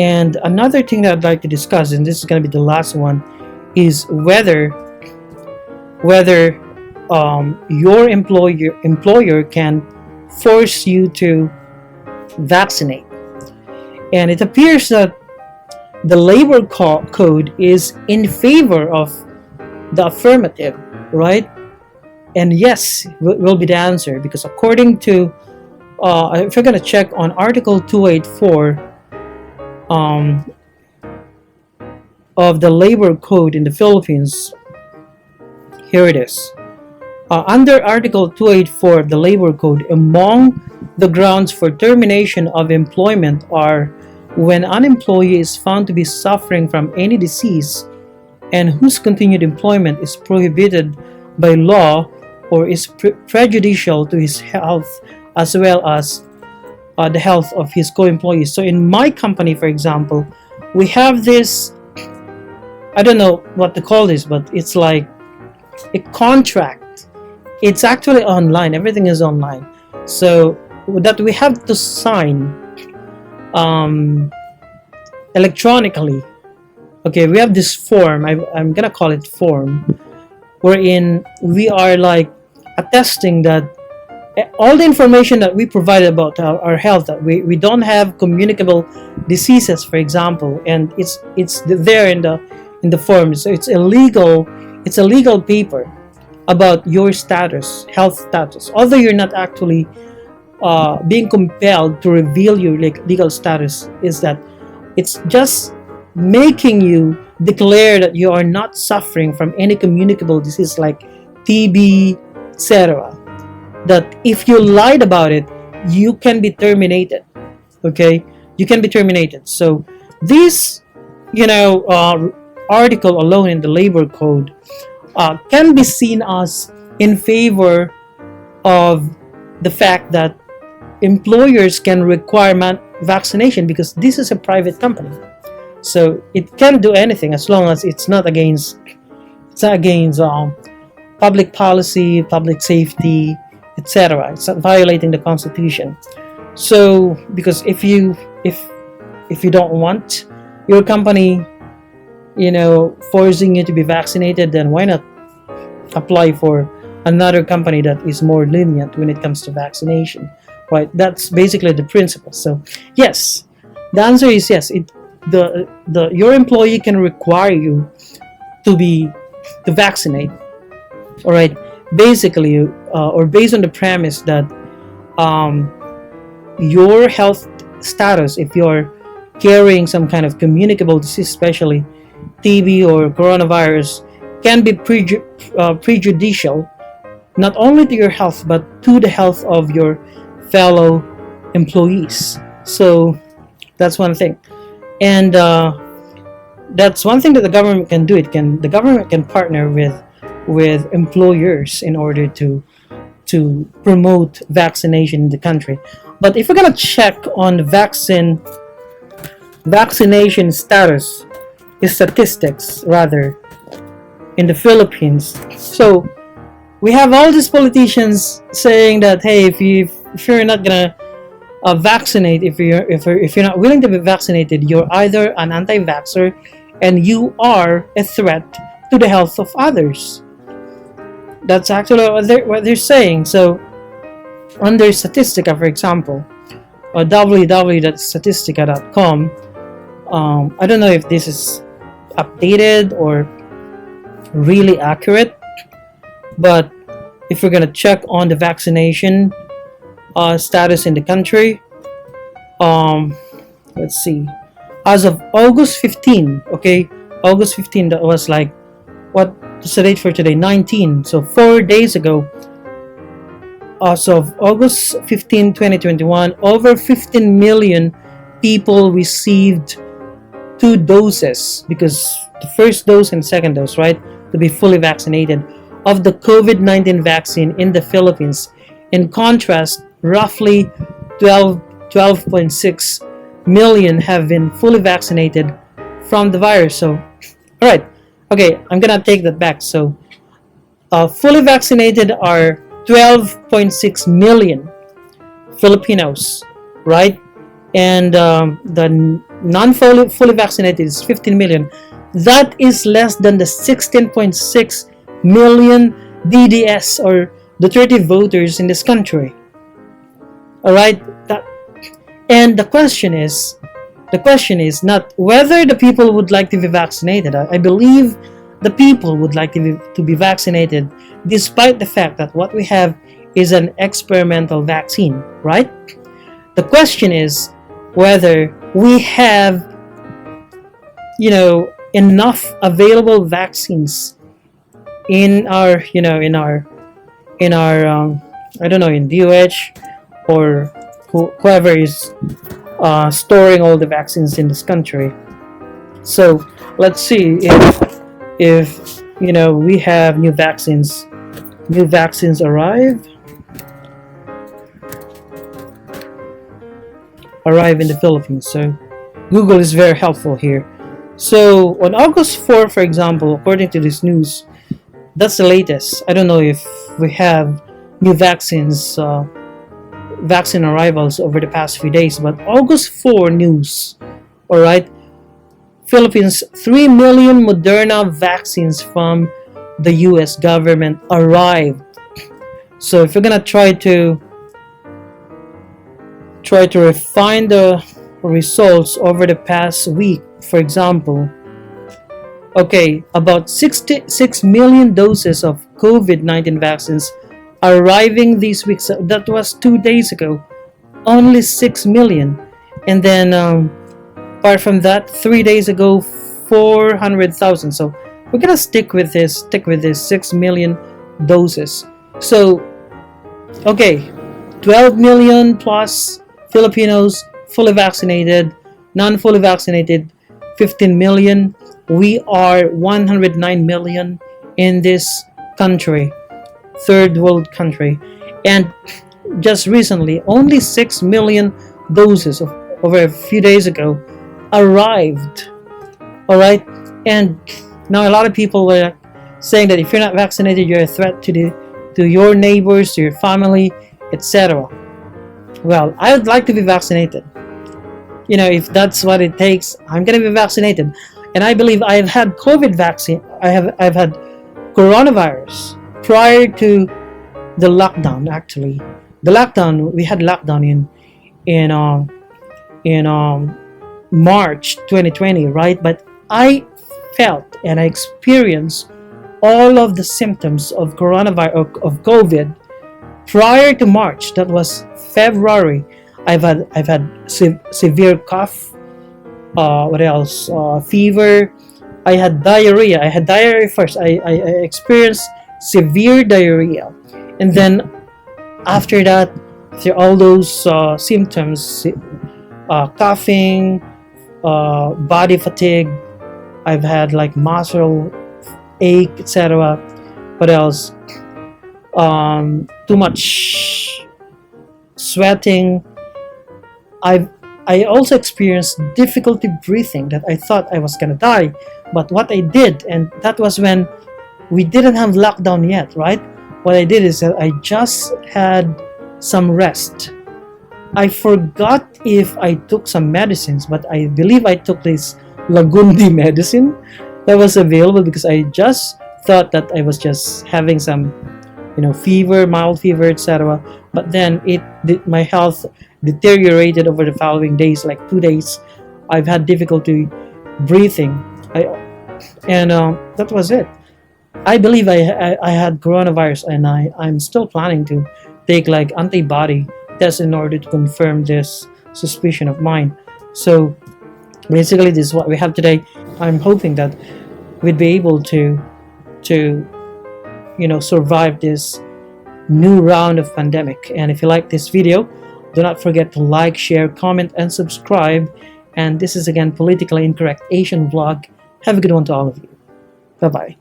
And another thing that I'd like to discuss, and this is going to be the last one, is whether your employer can force you to vaccinate. And it appears that the labor code is in favor of the affirmative, right? And yes will be the answer, because according to if you're going to check on Article 284 of the labor code in the Philippines, here it is. Under Article 284 of the labor code, among the grounds for termination of employment are when an employee is found to be suffering from any disease and whose continued employment is prohibited by law or is prejudicial to his health as well as the health of his co-employees. So in my company, for example, we have this, I don't know what to call this, but it's like a contract. It's actually online. Everything is online. So that we have to sign electronically. Okay, we have this form. I'm gonna call it form, wherein we are like attesting that all the information that we provide about our health, that we don't have communicable diseases, for example, and it's there in the form. So it's a legal paper about your status, health status, although you're not actually being compelled to reveal your legal status. Is that it's just making you declare that you are not suffering from any communicable disease like TB, etc. That if you lied about it, you can be terminated. Okay, you can be terminated. So this, article alone in the labor code can be seen as in favor of the fact that employers can require vaccination, because this is a private company. So it can do anything as long as it's not against public policy, public safety, etc. It's not violating the Constitution. So because if you don't want your company, forcing you to be vaccinated, then why not apply for another company that is more lenient when it comes to vaccination, right? That's basically the principle. So yes, the answer is yes. Your employee can require you to vaccinate. All right, basically, or based on the premise that your health status, if you're carrying some kind of communicable disease, especially TB or coronavirus, can be prejudicial not only to your health but to the health of your fellow employees. So that's one thing, and that's one thing that the government can do. The government can partner with employers in order to promote vaccination in the country. But if we're gonna check on vaccination status, statistics rather, in the Philippines, so we have all these politicians saying that, hey, if you're not gonna vaccinate, if you're not willing to be vaccinated, you're either an anti-vaxxer and you are a threat to the health of others. That's actually what they're saying. So under Statistica, for example, or www.statistica.com, I don't know if this is updated or really accurate, but if we're going to check on the vaccination status in the country, let's see, as of August 15, August 15, that was like, what's the date for today? 19. So 4 days ago, as of August 15, 2021, over 15 million people received 2 doses, because the first dose and second dose, right, to be fully vaccinated, of the COVID-19 vaccine in the Philippines. In contrast, roughly 12.6 million have been fully vaccinated from the virus. So, all right, okay, I'm gonna take that back. So, fully vaccinated are 12.6 million Filipinos, right? And the non-fully vaccinated is 15 million. That is less than the 16.6 million DDS, or Duterte voters in this country. All right, and the question is not whether the people would like to be vaccinated. I believe the people would like to be vaccinated, despite the fact that what we have is an experimental vaccine, right? The question is whether we have, enough available vaccines in our, I don't know, in DOH, or whoever is storing all the vaccines in this country. So let's see if we have new vaccines arrive in the Philippines. So Google is very helpful here. So on August 4, for example, according to this news, that's the latest. I don't know if we have new vaccine arrivals over the past few days, but August 4 news, all right, Philippines, 3 million Moderna vaccines from the US government arrived. So if you're gonna try to refine the results over the past week, for example, okay, about 66 million doses of COVID-19 vaccines arriving these weeks. That was 2 days ago. Only 6 million. And then apart from that, 3 days ago, 400,000. So we're gonna stick with this 6 million doses. So okay, 12 million plus Filipinos fully vaccinated, non-fully vaccinated 15 million. We are 109 million in this country, third world country, and just recently only 6 million doses over a few days ago arrived. All right, and now a lot of people were saying that if you're not vaccinated, you're a threat to your neighbors, to your family, etc. Well, I would like to be vaccinated. If that's what it takes, I'm gonna be vaccinated. And I believe I've had COVID vaccine. I've had coronavirus prior to the lockdown. Actually, we had lockdown in March 2020, right? But I felt and I experienced all of the symptoms of coronavirus, of COVID, prior to March. That was February. I've had severe cough. What else? Fever. I had diarrhea. First. I experienced severe diarrhea, and then after that, there are all those symptoms: coughing, body fatigue. I've had like muscle ache, etc. What else? Too much sweating. I also experienced difficulty breathing, that I thought I was gonna die. But what I did, and that was when we didn't have lockdown yet, right? What I did is that I just had some rest. I forgot if I took some medicines, but I believe I took this Lagundi medicine that was available, because I just thought that I was just having some fever, mild fever, etc. But then my health deteriorated over the following days, like 2 days. I've had difficulty breathing, that was it. I believe I had coronavirus, and I'm still planning to take like antibody tests in order to confirm this suspicion of mine. So basically, this is what we have today. I'm hoping that we'd be able to survive this new round of pandemic. And if you like this video, do not forget to like, share, comment, and subscribe. And this is again Politically Incorrect Asian Vlog. Have a good one to all of you. Bye bye.